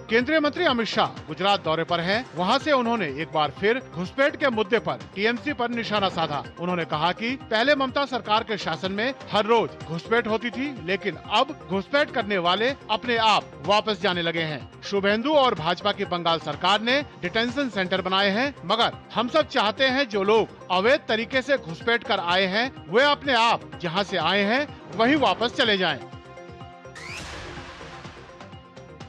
केंद्रीय मंत्री अमित शाह गुजरात दौरे पर हैं। वहां से उन्होंने एक बार फिर घुसपैठ के मुद्दे पर टीएमसी पर निशाना साधा। उन्होंने कहा कि पहले ममता सरकार के शासन में हर रोज घुसपैठ होती थी, लेकिन अब घुसपैठ करने वाले अपने आप वापस जाने लगे हैं। शुभेंदु और भाजपा की बंगाल सरकार ने डिटेंशन सेंटर बनाए हैं, मगर हम सब चाहते हैं जो लोग अवैध तरीके से घुसपैठ कर आए हैं वे अपने आप जहां से आए हैं वहीं वापस चले जाएं।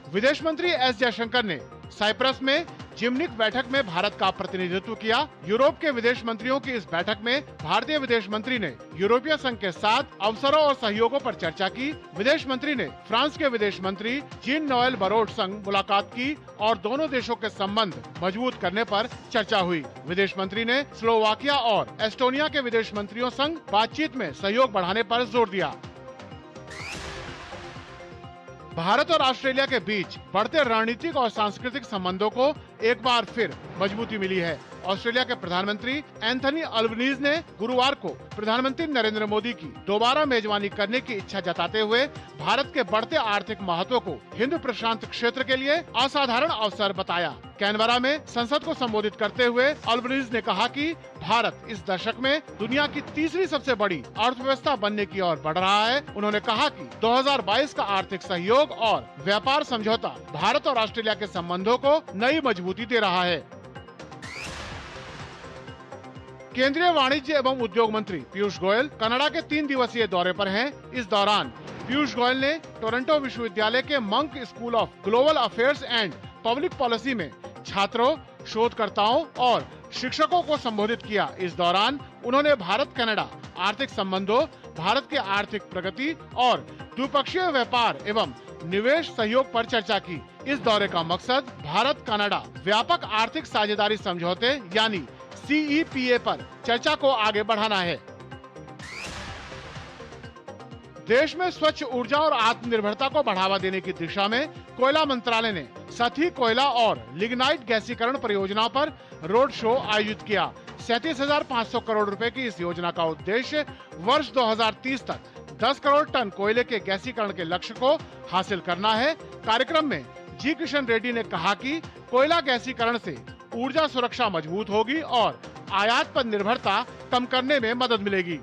विदेश मंत्री एस जयशंकर ने साइप्रस में जिम्निक बैठक में भारत का प्रतिनिधित्व किया। यूरोप के विदेश मंत्रियों की इस बैठक में भारतीय विदेश मंत्री ने यूरोपीय संघ के साथ अवसरों और सहयोगों पर चर्चा की। विदेश मंत्री ने फ्रांस के विदेश मंत्री जीन नोएल बारोट संग मुलाकात की और दोनों देशों के संबंध मजबूत करने पर चर्चा हुई। विदेश मंत्री ने स्लोवाकिया और एस्टोनिया के विदेश मंत्रियों संग बातचीत में सहयोग बढ़ाने पर जोर दिया। भारत और ऑस्ट्रेलिया के बीच बढ़ते रणनीतिक और सांस्कृतिक संबंधों को एक बार फिर मजबूती मिली है। ऑस्ट्रेलिया के प्रधानमंत्री एंथनी अल्बनीज ने गुरुवार को प्रधानमंत्री नरेंद्र मोदी की दोबारा मेजबानी करने की इच्छा जताते हुए भारत के बढ़ते आर्थिक महत्व को हिंद प्रशांत क्षेत्र के लिए असाधारण अवसर बताया। कैनबरा में संसद को संबोधित करते हुए अल्बनीज ने कहा कि भारत इस दशक में दुनिया की तीसरी सबसे बड़ी अर्थव्यवस्था बनने की ओर बढ़ रहा है। उन्होंने कहा कि 2022 का आर्थिक सहयोग और व्यापार समझौता भारत और ऑस्ट्रेलिया के संबंधों को नई मजबूती दे रहा है। केंद्रीय वाणिज्य एवं उद्योग मंत्री पीयूष गोयल कनाडा के 3 दिवसीय दौरे पर हैं। इस दौरान पीयूष गोयल ने टोरंटो विश्वविद्यालय के monk school of global affairs and public policy में छात्रों, शोधकर्ताओं और शिक्षकों को संबोधित किया। इस दौरान उन्होंने भारत कनाडा आर्थिक संबंधों, भारत की आर्थिक प्रगति और द्विपक्षीय व्यापार एवं निवेश सहयोग पर चर्चा की। इस दौरे का मकसद भारत कनाडा व्यापक आर्थिक साझेदारी समझौते यानी CEPA पर चर्चा को आगे बढ़ाना है। देश में स्वच्छ ऊर्जा और आत्मनिर्भरता को बढ़ावा देने की दिशा में कोयला मंत्रालय ने सतही कोयला और लिग्नाइट गैसीकरण परियोजनाओं पर रोड शो आयोजित किया। 37,500 करोड़ रुपए की इस योजना का उद्देश्य वर्ष 2030 तक 10 करोड़ टन कोयले के गैसीकरण के लक्ष्य को हासिल करना है। कार्यक्रम में जी किशन रेड्डी ने कहा कि कोयला गैसीकरण से ऊर्जा सुरक्षा मजबूत होगी और आयात पर निर्भरता कम करने में मदद मिलेगी।